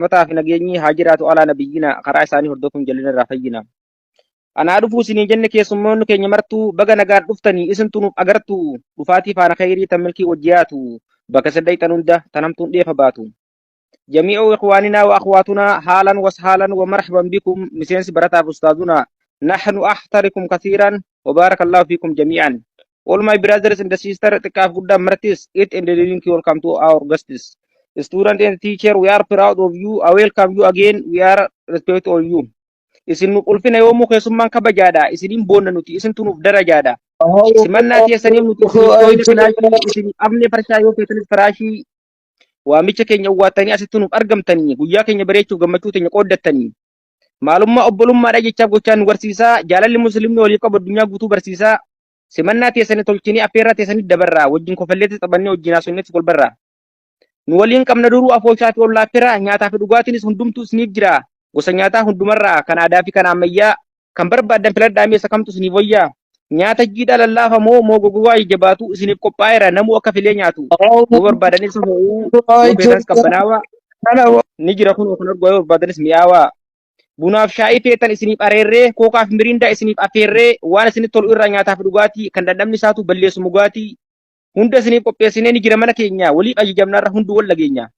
متى في نجيني هاجرات على نبينا قرأ ثاني هردوكم جلنا رافينا أنا أعرف سنين جنة يسمون كي نمرتو بقى نجار دفتني اسم تنوب أجرتو رفاتي فانا خيري تملكي وجياتو بقى سدي تنونده تنمتون دي فباتو جميع إخواننا وأخواتنا حالا وسهلا ومرحبا بكم مسينس برتا أستاذنا نحن أحتركم كثيرا وبارك الله فيكم جميعا. All my brothers and sisters, take good martis, it and the link welcome to our guests. Student and teacher, we are proud of you. I welcome you again. We are respect all you. Isin ulfina yomu kesumman kabajada, isin bona nuti, isin tunuf darajada. Simanna tiya sanim nuti isin toile flashi, isin amne farshayo fetulis farashi, waamicha keenya uwwaatanii asitti nuuf argamtanii guyyaa keenya bareechuuf gammachuu teenya qooddattanii maalummaa obbolummaadha jechaaf gochaa nu barsiisaa jaalalli muslimni walii qabu addunyaa guutuu barsiisaa simannaa teessanii tolchinii affeerraa teessanii dabarraa wajjin kofalleetti taphannee wajjin haasofneetti kolbarraa nu waliin qabna duruu afooshaa fi ollaaffira nyaataa fi dhugaatiinis hundumtuu isiniif jira gosa nyaataa hundumarraa kan aadaa fi kan ammayyaa kan barbaaddan filadhaa meessa kamtu isiniif wayyaa nyaata jiidhaa lallaafamoo moo gogogaa jabaatu isiniif qophaa'eera namuu akka filee nyaatu yoo barbaadanis ho'uu yoo feetanis qabbanaawaa ni jira kun kan argu yoo barbaadanis mi'aawaa bunaaf shaayii feetan isiniif areerree kookaaf miriindaa isiniif affeerree waan isinitti tolu irraa nyaataa fi dhugaatii kan dadhabni isaatu balleessu mugaatii hunda isiniif qopheessinee ni jira mana keenya waliif ajajamnaarra hunduu wal dhageenya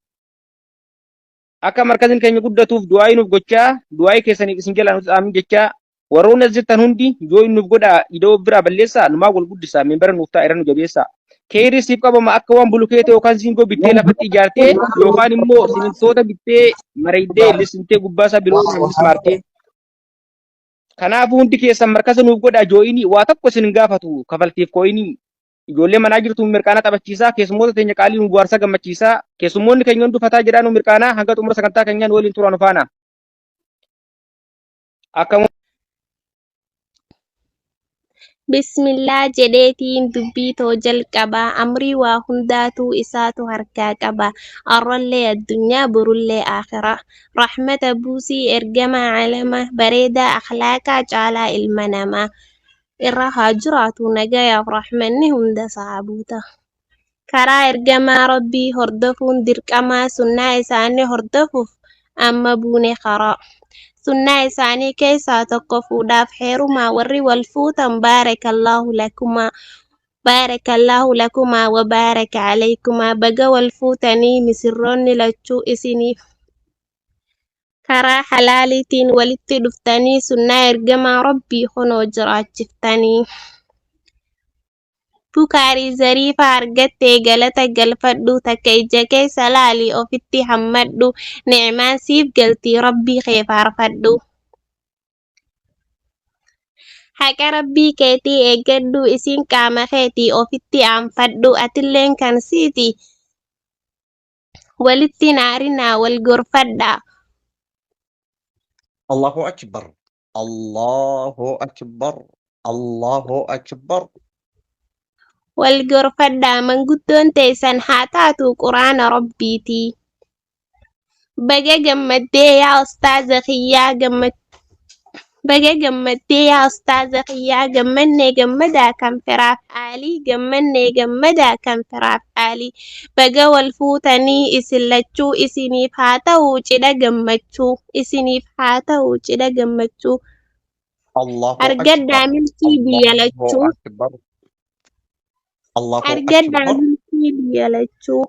akka markazin keenya guddatuuf du'aayii nuuf gochaa du'aayii keessaniif isin jalaa nuti aamin jechaa warroonni as jirtan hundi yoo inni nuuf godhaa ida'oo biraa balleessaa numaa wal guddisaa mimbara nuuf ta'a irra nu jabeessaa keerii siif qabama akka waan bulukeete yookaan siingoo bittee lafatti ijaartee yookaan immoo simintoota bittee mareeddee lissintee gubbaasaa biroo mismaartee kanaafuu hundi keessan markaza nuuf godhaa joo'inii waa tokko isin gaafatu kafaltiif koo'inii ijoollee manaa jirtu mirqaana taphachiisaa keessummoota teenya qaalii nu bohaarsa gammachiisaa keessummoonni keenya hundufataa jedhaa nu mirqaanaa hanga xumura sagantaa keenyaan waliin turaan faana akka Bismillah jedheetiin dubbii too jalqabaa amrii waa hundaatu isaatu harkaa qaba arrallee addunyaa borullee akhiraa rahmata buusii ergamaa calama bareedaa akhlaaqaa caalaa ilma namaa irra haa jiraatu nagayaaf rahmanni hunda saabuuta karaa ergamaa rabbii hordofuun dirqamaa sunnaa isaanii hordofuuf amma buune karaa sunnaa isaanii keessaa tokko fuudhaaf heerumaa warri wal fuutan baarakallahu lakumaa wa baaraka calaykumaa baga wal fuutanii misirroonni lachuu isiniif karaa halaaliitiin walitti dhuftanii sunnaa ergamaa rabbii kunoo jiraachiftanii Bukaarii zariifaa argattee galata galfadhu takka ija keessa laalii ofitti hammadhu ni'maan siif galtii rabbii kee faarfadhu. Haqa rabbii keetii eeggadhu isiin qaama keetii ofitti aanfadhu atilleen kan siiti walitti naarinaa wal gorfadha. Allahu Akbar. Allahu Akbar. Allahu Akbar. Wal gorfadhaa manguddoon teessan haa taatu quraana rabbiitii. Baga gammaddee yaa ustaaza kiyyaa gammannee gammadaa kan firaaf aalii gammannee gammadaa kan firaaf aalii baga wal fuutanii isin lachuu isiniif haa ta'u cidha gammachuu isiniif haa ta'u cidha gammachuu argadhaa milkii biyya lachuu. Argadhaa milkii biyya lachuu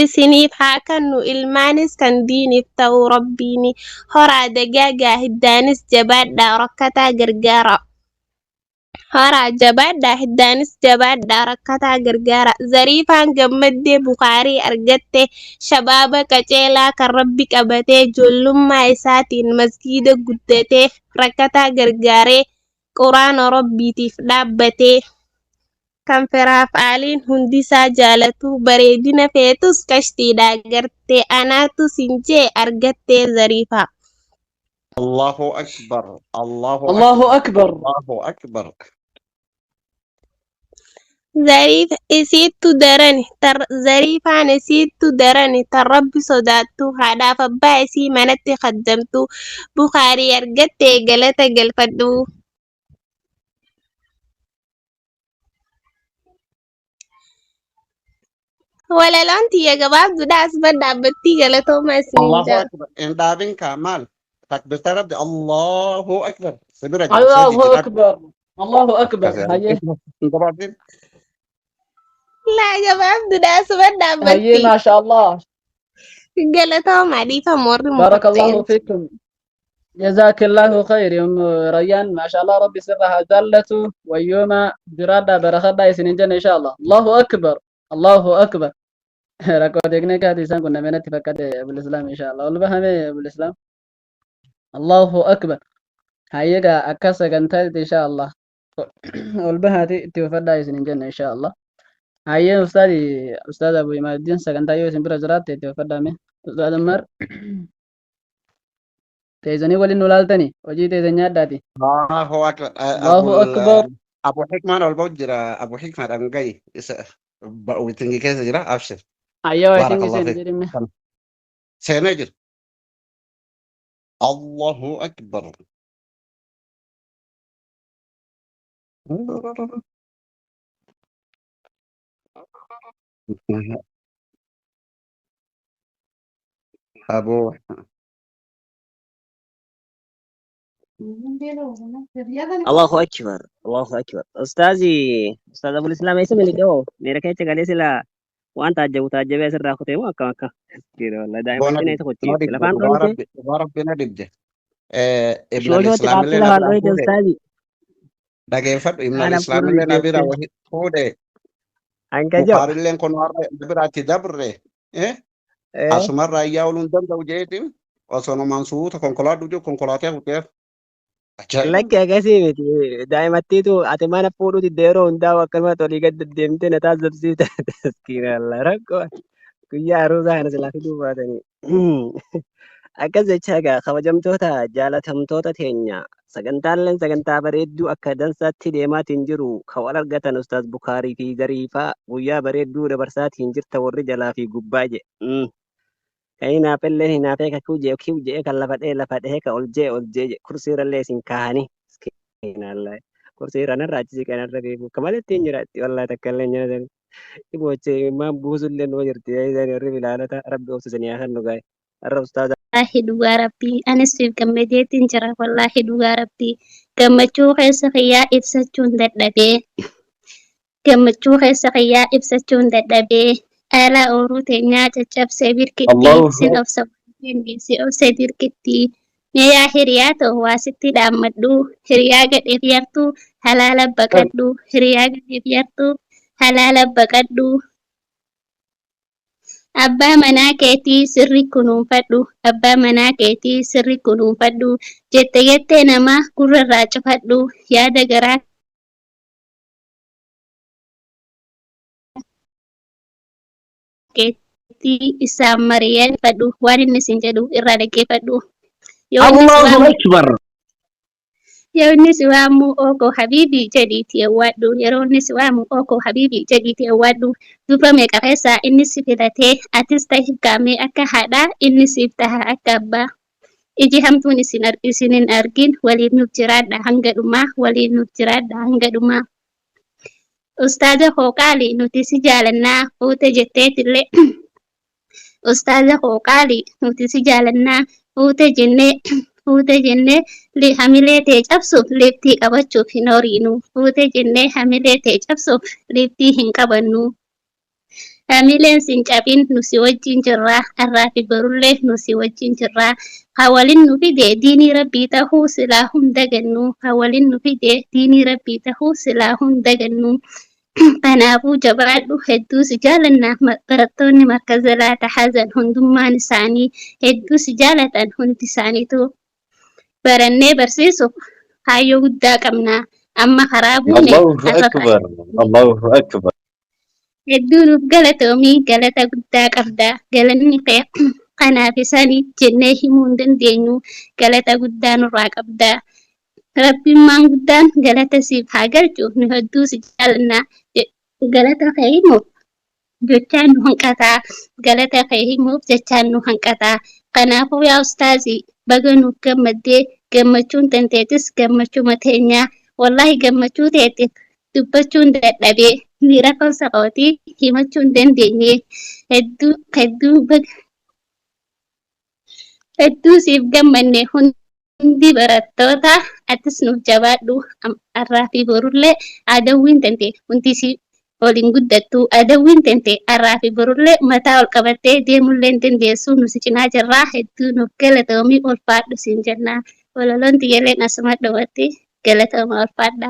isiniif haa kennu ilmaanis kan diiniif ta'u rabbiini horaa dagaagaa hiddaanis jabaadhaa rakkataa gargaara. Horaa jabaadhaa hiddaanis jabaadhaa rakkataa gargaara. Zariifaan gammaddee Bukaarii argatte shabaaba qaceelaa kan rabbi qabatee ijoollummaa isaatiin masgiida guddatee rakkataa gargaaree quraana rabbiitiif dhaabbatee. Kan firaaf aaliin hundisaa jaalatu bareedina feetus kashtiidhaa gartee anaatu sinjee argattee zariifaa. Allahu Akbar. Allahu Akbar. Allahu Akbar. Zariifaan isiittu darani tan rabbi sodaattu haadhaaf abbaa isii manatti kaddamtu Bukaarii argattee galata galfadhu. ولا لا أنت يا جماعة ده أسباب بتيجي لتوما الله سنينجا أكبر إن دابين كمال تكبر ترى الله أكبر سبرة جرا سيدي الله جرا أكبر الله أكبر كذا هاي أنت بعدين لا يا جماعة ده أسباب هاي بتي ما شاء الله لتوما دي فمر بارك الله مقطعين فيكم جزاك الله خير يا أم ريان ما شاء الله ربي سرها دلته ويوم برادا برخدا سنين إن شاء الله الله أكبر الله أكبر ركوا ديكنا كاتي سان كنا منا تفكر أبو الإسلام إن شاء الله والله بهم أبو الإسلام الله أكبر هايجا أكاسا كنتات إن شاء الله والبها تفكر سنين إن شاء الله هاي أستاذ أبو إمام الدين سكنتا يوسف برجرات تفكر مه أستاذ مر تيزني ولي نولالتني وجي تيزني عداتي الله أكبر الله أكبر أبو حكمة والبوجرة أبو حكمة أنجي وتنجي كذا جرا أبشر أيوة بارك تنجي الله سين فيك جريمة سنجر الله أكبر أبو الله أكبر الله أكبر أستاذ أبو الإسلام اسم اللي جو نيركيتش قال سلا وأنت أجب أسر أخوتي ما كا كده والله دائما بونا تني دب تخوتي نودي تلفان رويته بارب بنا دب ابن شو الإسلام اللي تقابل نبرا رويته فوده أستاذي دقي فد ابن أنا الإسلام بقول اللي لك نبرا فوده عنك جو بخاري اللي نكون نبرا تدبر إيه إيه أسمر رأيا ولون دم دوجيتين وصنو منصوت كونكولات دوجو كونكولاتي هوتير أجايب لك يا كسيمة دائما تيتو أتمنى فورو تديرو وندا وكلمة تولي قد ديمتين تازب سيتا تسكين الله ركوا كيا روزا أنا سلافي دوباتني akkas jechaadha kabajamtoota jaalatamtoota teenya sagantaaleen sagantaa bareedduu akka dansaatti deemaatiin jiru kan wal argatan ustaas Bukaarii fi Zariifaa guyyaa bareedduu dabarsaatiin jirta warri jalaa fi gubbaa jedhe kan hinaafillee hinaafee kakuu jee kiu jee kan lafa dhahee kan ol jee kursiirallee isin kaahanii kursiira narraa achisi kanarra beeku kamaletti hin jiraatti wallaa takka illee nyaatan ibochee maan buusullee numa jirti warri bilaalota rabbi obsisanii haa kan dhugaa har'a ustaaza والله دوغا ربي أنا سيف كمديتين جرا والله دوغا ربي gammachuu keessa fayyaa ibsachuun dadhabee gammachuu keessa fayyaa ibsachuun dadhabee haala ooluu teenyaa caccabsee birkittii الله sin obsa si obsee birkittii meeyaa hiriyaa ta'u waa sitti dhaammadhu hiriyaa gadheef yartuu halaala baqadhu hiriyaa gadheef yartuu halaala baqadhu abbaa manaa keetii sirri kunuunfadhu abbaa manaa keetii sirri kunuunfadhu jettee nama gurrarraa cufadhu yaada garaa keetii isaan mari'annifadhu waan inni isin jedhu irraa dhaggeeffadhu yoo inni si الله waamu أكبر yoo inni si waamu ookoo habiibii jedhiiti yawwaadhu yeroo inni si waamu ookoo habiibii jedhiiti yawwaadhu duba meeqa keessaa inni si filatee atis ta'e gaamee akka haadhaa inni siif taha akka abbaa iji hamtuun isin hin argin waliin nuuf jiraadha hanga dhumaa waliin nuuf jiraadha hanga dhumaa ustaaza hooqaali nuti si jaalannaa fuute jetteetillee ustaaza hooqaali nuti si jaalannaa fuute jennee hamilee ta'e cabsuuf liftii qabachuuf hin horiinu fuute jennee hamilee ta'e cabsuuf liftii hin qabannu hamileen sin cabin nusi wajjin jirraa har'aa fi borullee nusi wajjin jirraa hawalin nu fide diinii rabbii tahuu silaa hunda gannu hawalin nu fide diinii rabbii tahuu silaa hunda gannu kanaafuu jabaadhu hedduu si jaalannaa barattoonni markazalaa tahazan hundummaan isaanii hedduu si jaalatan hundi isaaniitu barannee barsiisuuf kaayyoo guddaa qabna amma karaa buune الله har'a أكبر الله أكبر hedduu nuuf galatoomii galata guddaa qabda galanni kee kanaaf isanii jennee himuu hin dandeenyu galata guddaa nurraa qabda rabbiin maan guddaan galata siif haa galchu nu hedduu si jaalannaa galata kee himuuf jechaan nu hanqataa galata kee himuuf jechaan nu hanqataa kanaafuu yaa ustaazii baga nuuf gammaddee gammachuun tanteetis gammachuma teenyaa wallaahi gammachuu teetiif dubbachuun dadhabee miira kosa kootii himachuu hin dandeenye. Hedduu siif gammanne hundi barattoota atis nuuf jabaadhu har'aa fi borullee adawwiin tante hundi si waliin guddattu adawwiin tante har'aa fi borullee mataa ol qabattee deemullee hin dandeessu nusi cinaa jirraa hedduu nuuf galatoomii ulfaadhu siin jennaa walaloon xiyyeelleen asuma dhawatti galatooma ulfaadha.